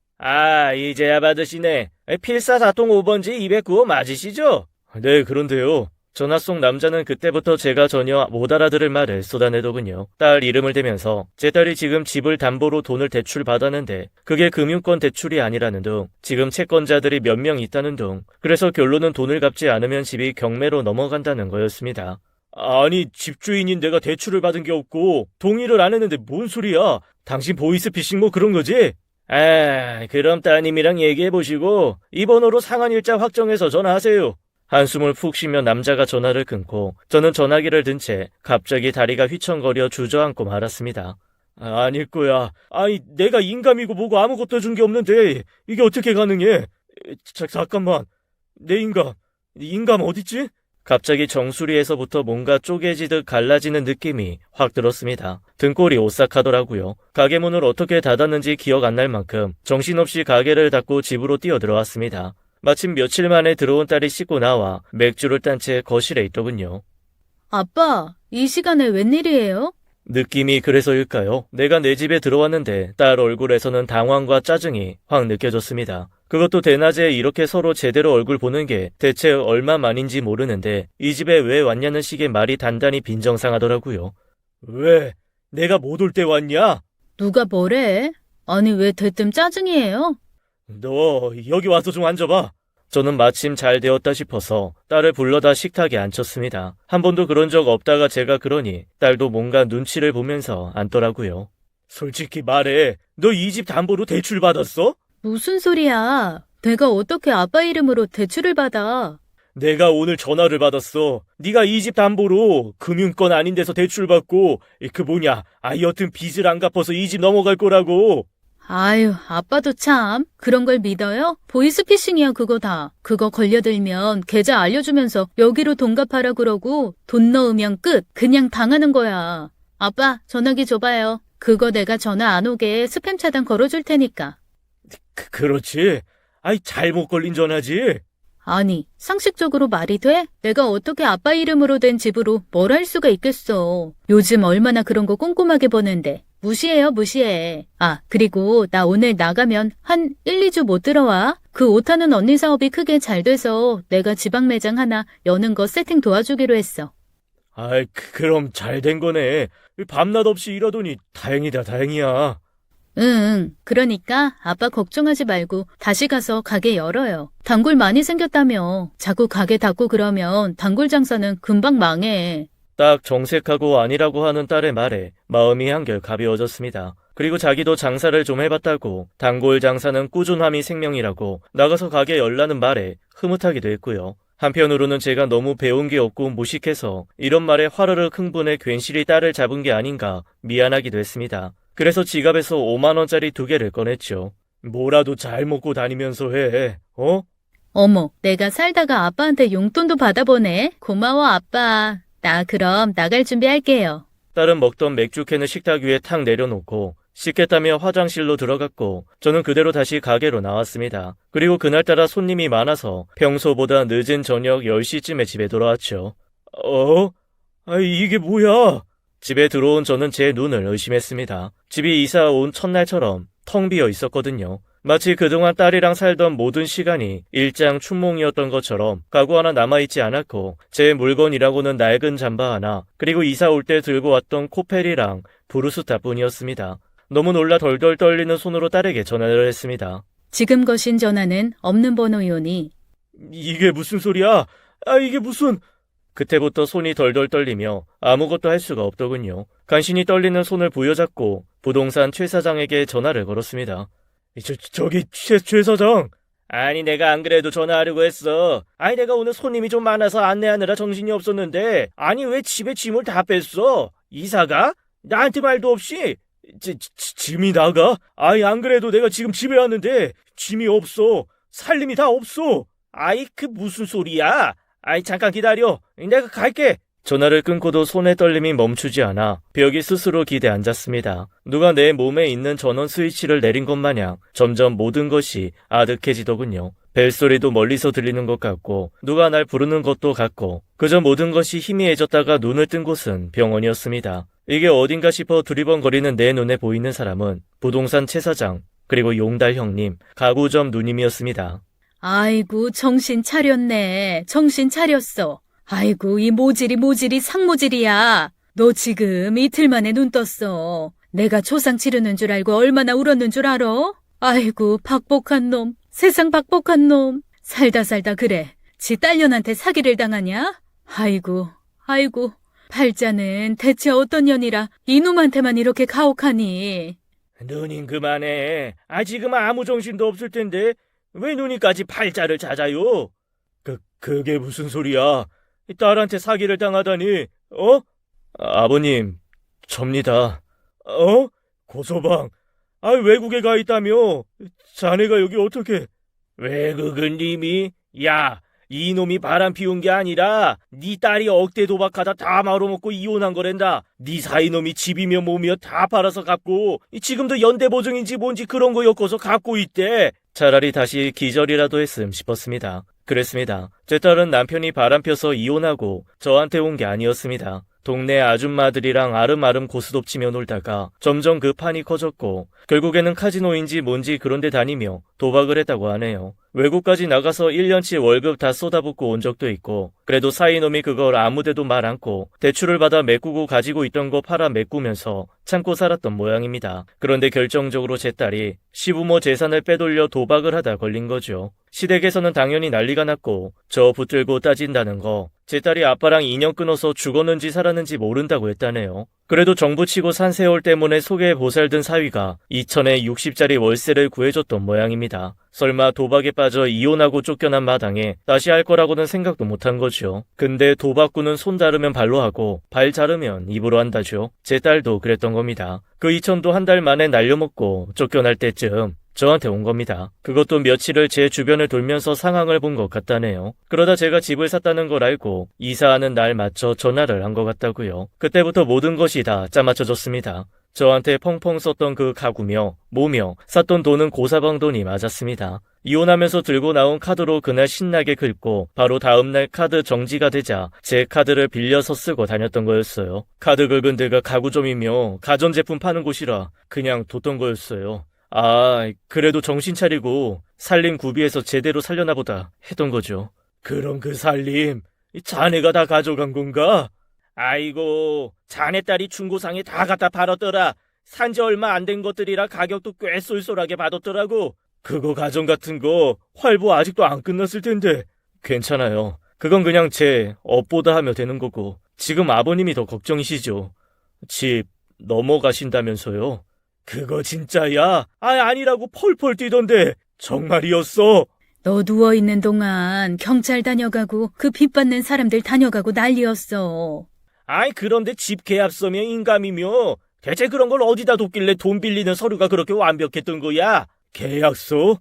이제야 받으시네. 필사사통 5번지 209호 맞으시죠? 네, 그런데요. 전화 속 남자는 그때부터 제가 전혀 못 알아들을 말을 쏟아내더군요. 딸 이름을 대면서 제 딸이 지금 집을 담보로 돈을 대출 받았는데 그게 금융권 대출이 아니라는 둥, 지금 채권자들이 몇 명 있다는 둥, 그래서 결론은 돈을 갚지 않으면 집이 경매로 넘어간다는 거였습니다. 아니, 집주인인 내가 대출을 받은 게 없고 동의를 안 했는데 뭔 소리야? 당신 보이스피싱 뭐 그런 거지? 그럼 따님이랑 얘기해보시고 이 번호로 상환일자 확정해서 전화하세요. 한숨을 푹 쉬며 남자가 전화를 끊고 저는 전화기를 든 채 갑자기 다리가 휘청거려 주저앉고 말았습니다. 아닐 거야. 내가 인감이고 뭐고 아무것도 준 게 없는데 이게 어떻게 가능해? 잠깐만. 내 인감 어딨지? 갑자기 정수리에서부터 뭔가 쪼개지듯 갈라지는 느낌이 확 들었습니다. 등골이 오싹하더라고요. 가게 문을 어떻게 닫았는지 기억 안 날 만큼 정신없이 가게를 닫고 집으로 뛰어들어왔습니다. 마침 며칠 만에 들어온 딸이 씻고 나와 맥주를 딴 채 거실에 있더군요. 아빠, 이 시간에 웬일이에요? 느낌이 그래서일까요? 내가 내 집에 들어왔는데 딸 얼굴에서는 당황과 짜증이 확 느껴졌습니다. 그것도 대낮에 이렇게 서로 제대로 얼굴 보는 게 대체 얼마만인지 모르는데 이 집에 왜 왔냐는 식의 말이 단단히 빈정상하더라고요. 왜? 내가 못 올 때 왔냐? 누가 뭐래? 아니, 왜 대뜸 짜증이에요? 너 여기 와서 좀 앉아봐. 저는 마침 잘 되었다 싶어서 딸을 불러다 식탁에 앉혔습니다. 한 번도 그런 적 없다가 제가 그러니 딸도 뭔가 눈치를 보면서 앉더라고요. 솔직히 말해, 너 이 집 담보로 대출 받았어? 무슨 소리야? 내가 어떻게 아빠 이름으로 대출을 받아? 내가 오늘 전화를 받았어. 네가 이 집 담보로 금융권 아닌 데서 대출 받고 여튼 빚을 안 갚아서 이 집 넘어갈 거라고. 아유, 아빠도 참. 그런 걸 믿어요? 보이스피싱이야, 그거 다. 그거 걸려들면 계좌 알려주면서 여기로 돈 갚아라 그러고 돈 넣으면 끝. 그냥 당하는 거야. 아빠, 전화기 줘봐요. 그거 내가 전화 안 오게 스팸 차단 걸어줄 테니까. 그렇지. 잘못 걸린 전화지. 아니, 상식적으로 말이 돼? 내가 어떻게 아빠 이름으로 된 집으로 뭘 할 수가 있겠어. 요즘 얼마나 그런 거 꼼꼼하게 보는데. 무시해요, 무시해. 아, 그리고 나 오늘 나가면 한 1, 2주 못 들어와. 그 옷하는 언니 사업이 크게 잘 돼서 내가 지방 매장 하나 여는 거 세팅 도와주기로 했어. 그럼 잘 된 거네. 밤낮 없이 일하더니 다행이다, 다행이야. 응, 그러니까 아빠 걱정하지 말고 다시 가서 가게 열어요. 단골 많이 생겼다며. 자꾸 가게 닫고 그러면 단골 장사는 금방 망해. 딱 정색하고 아니라고 하는 딸의 말에 마음이 한결 가벼워졌습니다. 그리고 자기도 장사를 좀 해봤다고 단골 장사는 꾸준함이 생명이라고 나가서 가게 열라는 말에 흐뭇하기도 했고요. 한편으로는 제가 너무 배운 게 없고 무식해서 이런 말에 화르륵 흥분해 괜시리 딸을 잡은 게 아닌가 미안하기도 했습니다. 그래서 지갑에서 5만 원짜리 2개를 꺼냈죠. 뭐라도 잘 먹고 다니면서 해, 어? 어머, 내가 살다가 아빠한테 용돈도 받아보네. 고마워, 아빠. 나 그럼 나갈 준비할게요. 딸은 먹던 맥주캔을 식탁 위에 탁 내려놓고 씻겠다며 화장실로 들어갔고 저는 그대로 다시 가게로 나왔습니다. 그리고 그날따라 손님이 많아서 평소보다 늦은 저녁 10시쯤에 집에 돌아왔죠. 이게 뭐야? 집에 들어온 저는 제 눈을 의심했습니다. 집이 이사 온 첫날처럼 텅 비어 있었거든요. 마치 그동안 딸이랑 살던 모든 시간이 일장 춘몽이었던 것처럼 가구 하나 남아있지 않았고 제 물건이라고는 낡은 잠바 하나 그리고 이사 올 때 들고 왔던 코펠이랑 브루스타뿐이었습니다. 너무 놀라 덜덜 떨리는 손으로 딸에게 전화를 했습니다. 지금 거신 전화는 없는 번호요니. 이게 무슨 소리야? 이게 무슨... 그때부터 손이 덜덜 떨리며 아무것도 할 수가 없더군요. 간신히 떨리는 손을 부여잡고 부동산 최 사장에게 전화를 걸었습니다. 저기 최 사장. 아니 내가 안 그래도 전화하려고 했어. 내가 오늘 손님이 좀 많아서 안내하느라 정신이 없었는데 왜 집에 짐을 다 뺐어? 이사가? 나한테 말도 없이? 짐이 나가? 안 그래도 내가 지금 집에 왔는데 짐이 없어. 살림이 다 없어. 무슨 소리야? 잠깐 기다려. 내가 갈게. 전화를 끊고도 손의 떨림이 멈추지 않아 벽이 스스로 기대 앉았습니다. 누가 내 몸에 있는 전원 스위치를 내린 것 마냥 점점 모든 것이 아득해지더군요. 벨소리도 멀리서 들리는 것 같고 누가 날 부르는 것도 같고 그저 모든 것이 희미해졌다가 눈을 뜬 곳은 병원이었습니다. 이게 어딘가 싶어 두리번거리는 내 눈에 보이는 사람은 부동산 최 사장 그리고 용달 형님, 가구점 누님이었습니다. 아이고, 정신 차렸네. 정신 차렸어. 아이고, 이 모질이 상모질이야. 너 지금 이틀 만에 눈 떴어. 내가 초상 치르는 줄 알고 얼마나 울었는 줄 알아? 아이고, 박복한 놈. 세상 박복한 놈. 살다 그래. 지 딸년한테 사기를 당하냐? 아이고. 팔자는 대체 어떤 년이라 이놈한테만 이렇게 가혹하니. 누님 그만해. 지금 아무 정신도 없을 텐데 왜 누님까지 팔자를 찾아요? 그게 무슨 소리야? 딸한테 사기를 당하다니, 어? 아버님, 접니다. 고소방. 외국에 가 있다며? 자네가 여기 어떻게? 외국은 님이? 야, 이놈이 바람 피운 게 아니라 네 딸이 억대 도박하다 다 말아먹고 이혼한 거랜다. 네 사이놈이 집이며 몸이며 다 팔아서 갚고 지금도 연대보증인지 뭔지 그런 거 엮어서 갚고 있대. 차라리 다시 기절이라도 했음 싶었습니다. 그랬습니다. 제 딸은 남편이 바람펴서 이혼하고 저한테 온 게 아니었습니다. 동네 아줌마들이랑 아름아름 고스톱 치며 놀다가 점점 그 판이 커졌고 결국에는 카지노인지 뭔지 그런 데 다니며 도박을 했다고 하네요. 외국까지 나가서 1년치 월급 다 쏟아붓고 온 적도 있고 그래도 사이놈이 그걸 아무데도 말 않고 대출을 받아 메꾸고 가지고 있던 거 팔아 메꾸면서 참고 살았던 모양입니다. 그런데 결정적으로 제 딸이 시부모 재산을 빼돌려 도박을 하다 걸린 거죠. 시댁에서는 당연히 난리가 났고 저 붙들고 따진다는 거 제 딸이 아빠랑 인연 끊어서 죽었는지 살았는지 모른다고 했다네요. 그래도 정부 치고 산 세월 때문에 속에 보살든 사위가 2천에 60짜리 월세를 구해줬던 모양입니다. 설마 도박에 빠져 이혼하고 쫓겨난 마당에 다시 할 거라고는 생각도 못한 거죠. 근데 도박꾼은 손 자르면 발로 하고 발 자르면 입으로 한다죠. 제 딸도 그랬던 겁니다. 그 2천도 한 달 만에 날려먹고 쫓겨날 때쯤 저한테 온 겁니다. 그것도 며칠을 제 주변을 돌면서 상황을 본 것 같다네요. 그러다 제가 집을 샀다는 걸 알고 이사하는 날 맞춰 전화를 한 것 같다고요. 그때부터 모든 것이 다 짜맞춰졌습니다. 저한테 펑펑 썼던 그 가구며 뭐며 샀던 돈은 고사방 돈이 맞았습니다. 이혼하면서 들고 나온 카드로 그날 신나게 긁고 바로 다음날 카드 정지가 되자 제 카드를 빌려서 쓰고 다녔던 거였어요. 카드 긁은 데가 가구점이며 가전제품 파는 곳이라 그냥 뒀던 거였어요. 아, 그래도 정신 차리고 살림 구비해서 제대로 살려나 보다 했던 거죠. 그럼 그 살림 자네가 다 가져간 건가? 아이고, 자네 딸이 중고상에 다 갖다 팔았더라. 산지 얼마 안 된 것들이라 가격도 꽤 쏠쏠하게 받았더라고. 그거 가전 같은 거 활보 아직도 안 끝났을 텐데. 괜찮아요. 그건 그냥 제 업보다 하며 되는 거고. 지금 아버님이 더 걱정이시죠. 집 넘어가신다면서요? 그거 진짜야? 아니라고 펄펄 뛰던데. 정말이었어? 너 누워있는 동안 경찰 다녀가고 그 빚 받는 사람들 다녀가고 난리였어. 그런데 집 계약서며 인감이며 대체 그런 걸 어디다 뒀길래 돈 빌리는 서류가 그렇게 완벽했던 거야? 계약서?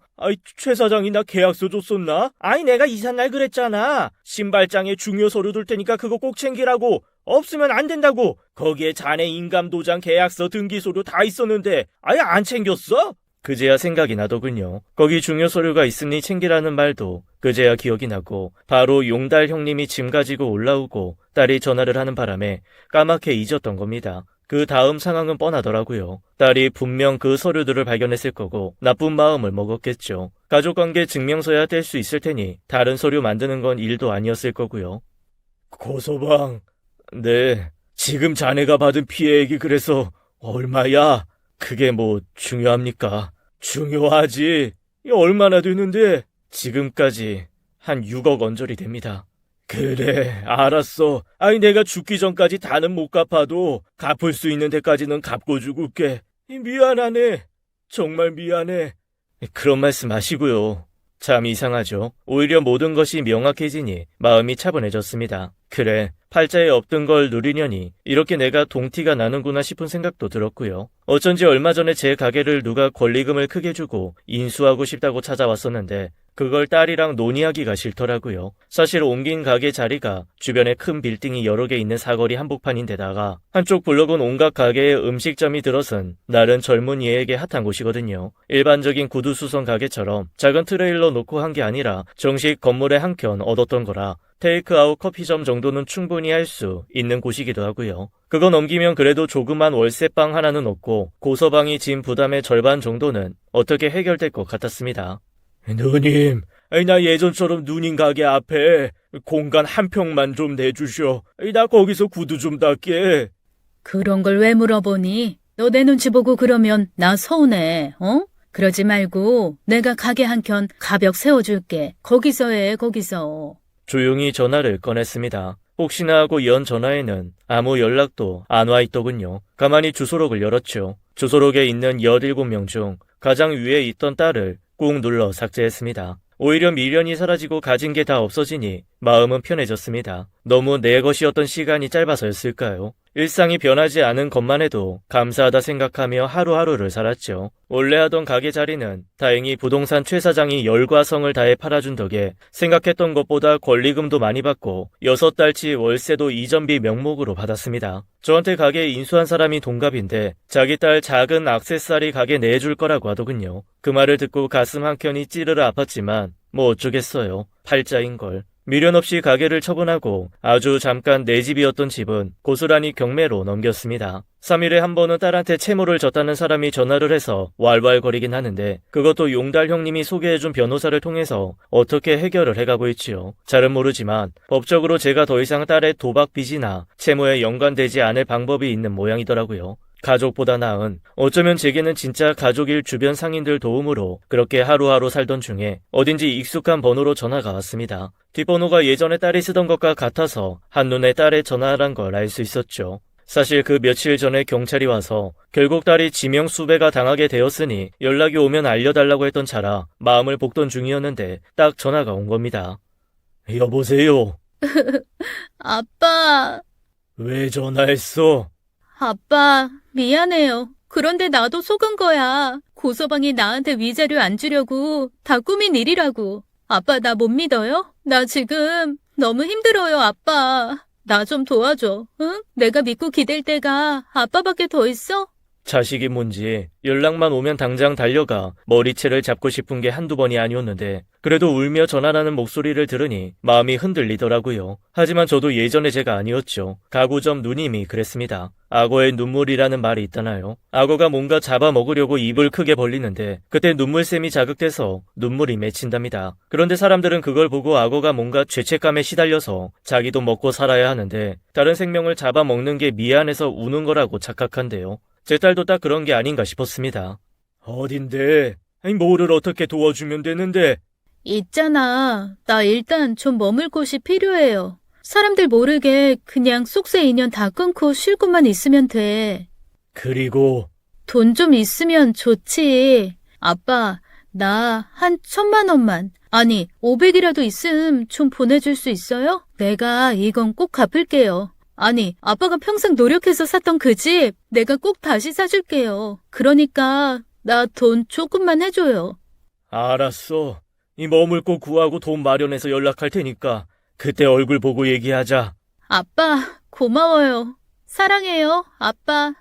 최 사장이 나 계약서 줬었나? 내가 이삿날 그랬잖아. 신발장에 중요 서류 둘 테니까 그거 꼭 챙기라고. 없으면 안 된다고. 거기에 자네 인감 도장, 계약서, 등기 서류 다 있었는데 안 챙겼어? 그제야 생각이 나더군요. 거기 중요 서류가 있으니 챙기라는 말도 그제야 기억이 나고 바로 용달 형님이 짐 가지고 올라오고 딸이 전화를 하는 바람에 까맣게 잊었던 겁니다. 그 다음 상황은 뻔하더라고요. 딸이 분명 그 서류들을 발견했을 거고 나쁜 마음을 먹었겠죠. 가족관계 증명서야 뗄 수 있을 테니 다른 서류 만드는 건 일도 아니었을 거고요. 고서방, 네, 지금 자네가 받은 피해액이 그래서 얼마야? 그게 뭐 중요합니까? 중요하지. 얼마나 되는데? 지금까지 한 6억 언저리 됩니다. 그래, 알았어. 내가 죽기 전까지 다는 못 갚아도 갚을 수 있는 데까지는 갚고 죽을게. 미안하네. 정말 미안해. 그런 말씀 하시고요. 참 이상하죠. 오히려 모든 것이 명확해지니 마음이 차분해졌습니다. 그래, 팔자에 없던 걸 누리려니 이렇게 내가 동티가 나는구나 싶은 생각도 들었고요. 어쩐지 얼마 전에 제 가게를 누가 권리금을 크게 주고 인수하고 싶다고 찾아왔었는데 그걸 딸이랑 논의하기가 싫더라고요. 사실 옮긴 가게 자리가 주변에 큰 빌딩이 여러 개 있는 사거리 한복판인데다가 한쪽 블록은 온갖 가게에 음식점이 들어선 나른 젊은이에게 핫한 곳이거든요. 일반적인 구두수선 가게처럼 작은 트레일러 놓고 한 게 아니라 정식 건물에 한 켠 얻었던 거라 테이크아웃 커피점 정도는 충분히 할 수 있는 곳이기도 하고요. 그거 넘기면 그래도 조그만 월세방 하나는 없고 고서방이 진 부담의 절반 정도는 어떻게 해결될 것 같았습니다. 누님, 나 예전처럼 누님 가게 앞에 공간 한 평만 좀 내주셔. 나 거기서 구두 좀 닦게. 그런 걸 왜 물어보니? 너 내 눈치 보고 그러면 나 서운해, 어? 그러지 말고 내가 가게 한 켠 가벽 세워줄게. 거기서 해, 거기서. 조용히 전화를 꺼냈습니다. 혹시나 하고 연 전화에는 아무 연락도 안 와 있더군요. 가만히 주소록을 열었죠. 주소록에 있는 17명 중 가장 위에 있던 딸을 꾹 눌러 삭제했습니다. 오히려 미련이 사라지고 가진 게 다 없어지니 마음은 편해졌습니다. 너무 내 것이었던 시간이 짧아서였을까요? 일상이 변하지 않은 것만 해도 감사하다 생각하며 하루하루를 살았죠. 원래 하던 가게 자리는 다행히 부동산 최 사장이 열과 성을 다해 팔아준 덕에 생각했던 것보다 권리금도 많이 받고 6달치 월세도 이전비 명목으로 받았습니다. 저한테 가게 인수한 사람이 동갑인데 자기 딸 작은 액세서리 가게 내줄 거라고 하더군요. 그 말을 듣고 가슴 한켠이 찌르르 아팠지만 뭐 어쩌겠어요. 팔자인걸. 미련 없이 가게를 처분하고 아주 잠깐 내 집이었던 집은 고스란히 경매로 넘겼습니다. 3일에 한 번은 딸한테 채무를 졌다는 사람이 전화를 해서 왈왈거리긴 하는데 그것도 용달 형님이 소개해준 변호사를 통해서 어떻게 해결을 해가고 있지요. 잘은 모르지만 법적으로 제가 더 이상 딸의 도박 빚이나 채무에 연관되지 않을 방법이 있는 모양이더라고요. 가족보다 나은, 어쩌면 제게는 진짜 가족일 주변 상인들 도움으로 그렇게 하루하루 살던 중에 어딘지 익숙한 번호로 전화가 왔습니다. 뒷번호가 예전에 딸이 쓰던 것과 같아서 한눈에 딸의 전화란 걸 알 수 있었죠. 사실 그 며칠 전에 경찰이 와서 결국 딸이 지명수배가 당하게 되었으니 연락이 오면 알려달라고 했던 차라 마음을 볶던 중이었는데 딱 전화가 온 겁니다. 여보세요? 아빠, 왜 전화했어? 아빠, 미안해요. 그런데 나도 속은 거야. 고서방이 나한테 위자료 안 주려고 다 꾸민 일이라고. 아빠 나 못 믿어요? 나 지금 너무 힘들어요, 아빠. 나 좀 도와줘, 응? 내가 믿고 기댈 때가 아빠밖에 더 있어? 자식이 뭔지 연락만 오면 당장 달려가 머리채를 잡고 싶은 게 한두 번이 아니었는데 그래도 울며 전화라는 목소리를 들으니 마음이 흔들리더라고요. 하지만 저도 예전의 제가 아니었죠. 가구점 누님이 그랬습니다. 악어의 눈물이라는 말이 있잖아요. 악어가 뭔가 잡아먹으려고 입을 크게 벌리는데 그때 눈물샘이 자극돼서 눈물이 맺힌답니다. 그런데 사람들은 그걸 보고 악어가 뭔가 죄책감에 시달려서 자기도 먹고 살아야 하는데 다른 생명을 잡아먹는 게 미안해서 우는 거라고 착각한대요. 제 딸도 딱 그런 게 아닌가 싶었습니다. 어딘데? 뭐를 어떻게 도와주면 되는데? 있잖아. 나 일단 좀 머물 곳이 필요해요. 사람들 모르게 그냥 쏙새 인연 다 끊고 쉴 곳만 있으면 돼. 그리고 돈 좀 있으면 좋지. 아빠, 나 한 1,000만 원만, 아니 500이라도 있음 좀 보내줄 수 있어요? 내가 이건 꼭 갚을게요. 아니, 아빠가 평생 노력해서 샀던 그 집 내가 꼭 다시 사줄게요. 그러니까 나 돈 조금만 해줘요. 알았어. 이 머물 곳 구하고 돈 마련해서 연락할 테니까 그때 얼굴 보고 얘기하자. 아빠, 고마워요. 사랑해요, 아빠.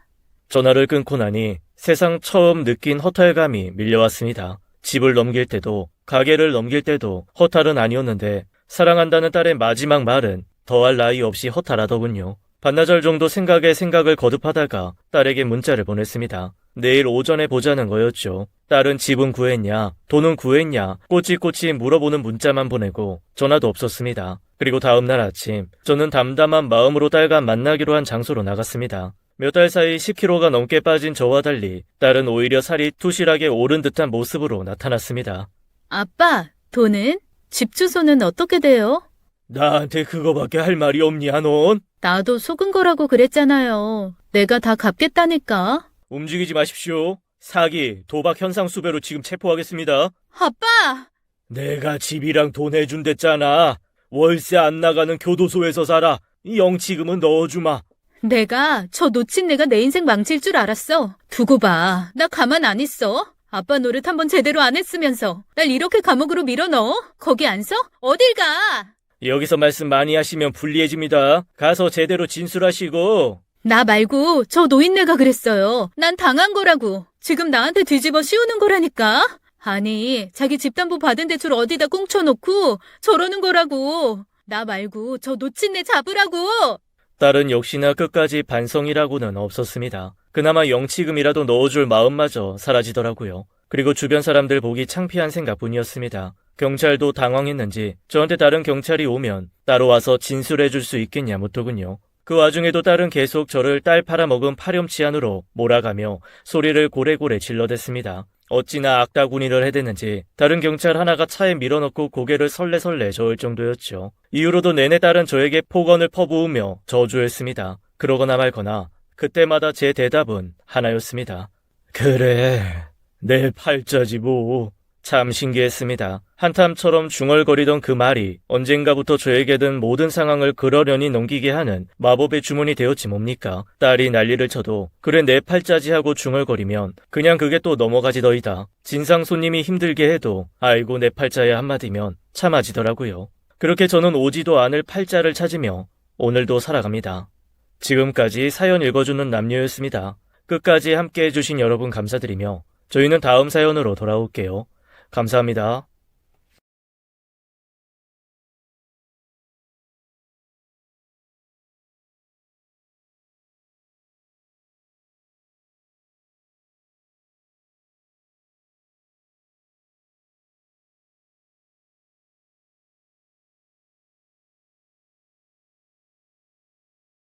전화를 끊고 나니 세상 처음 느낀 허탈감이 밀려왔습니다. 집을 넘길 때도 가게를 넘길 때도 허탈은 아니었는데 사랑한다는 딸의 마지막 말은 더할 나위 없이 허탈하더군요. 반나절 정도 생각에 생각을 거듭하다가 딸에게 문자를 보냈습니다. 내일 오전에 보자는 거였죠. 딸은 집은 구했냐, 돈은 구했냐, 꼬치꼬치 물어보는 문자만 보내고 전화도 없었습니다. 그리고 다음날 아침 저는 담담한 마음으로 딸과 만나기로 한 장소로 나갔습니다. 몇 달 사이 10kg가 넘게 빠진 저와 달리 딸은 오히려 살이 투실하게 오른 듯한 모습으로 나타났습니다. 아빠, 돈은? 집 주소는 어떻게 돼요? 나한테 그거밖에 할 말이 없냐, 넌? 나도 속은 거라고 그랬잖아요. 내가 다 갚겠다니까. 움직이지 마십시오. 사기, 도박 현상 수배로 지금 체포하겠습니다. 아빠! 내가 집이랑 돈 해준댔잖아. 월세 안 나가는 교도소에서 살아. 이 영치금은 넣어주마. 내가 저 놓친 내가 내 인생 망칠 줄 알았어. 두고 봐. 나 가만 안 있어. 아빠 노릇 한번 제대로 안 했으면서 날 이렇게 감옥으로 밀어넣어? 거기 안 서? 어딜 가? 여기서 말씀 많이 하시면 불리해집니다. 가서 제대로 진술하시고. 나 말고 저 노인네가 그랬어요. 난 당한 거라고. 지금 나한테 뒤집어 씌우는 거라니까. 아니, 자기 집담보 받은 대출 어디다 꽁쳐놓고 저러는 거라고. 나 말고 저 놓친 애 잡으라고. 딸은 역시나 끝까지 반성이라고는 없었습니다. 그나마 영치금이라도 넣어줄 마음마저 사라지더라고요. 그리고 주변 사람들 보기 창피한 생각뿐이었습니다. 경찰도 당황했는지 저한테 다른 경찰이 오면 따로 와서 진술해줄 수 있겠냐 묻더군요. 그 와중에도 딸은 계속 저를 딸 팔아먹은 파렴치 안으로 몰아가며 소리를 고래고래 질러댔습니다. 어찌나 악다구니를 해댔는지 다른 경찰 하나가 차에 밀어넣고 고개를 설레설레 저을 정도였죠. 이후로도 내내 딸은 저에게 폭언을 퍼부으며 저주했습니다. 그러거나 말거나 그때마다 제 대답은 하나였습니다. 그래, 내 팔자지 뭐. 참 신기했습니다. 한탐처럼 중얼거리던 그 말이 언젠가부터 저에게 든 모든 상황을 그러려니 넘기게 하는 마법의 주문이 되었지 뭡니까. 딸이 난리를 쳐도 그래 내 팔자지 하고 중얼거리면 그냥 그게 또 넘어가지더이다. 진상 손님이 힘들게 해도 아이고 내 팔자야 한마디면 참아지더라고요. 그렇게 저는 오지도 않을 팔자를 찾으며 오늘도 살아갑니다. 지금까지 사연 읽어주는 남녀였습니다. 끝까지 함께 해주신 여러분 감사드리며 저희는 다음 사연으로 돌아올게요. 감사합니다.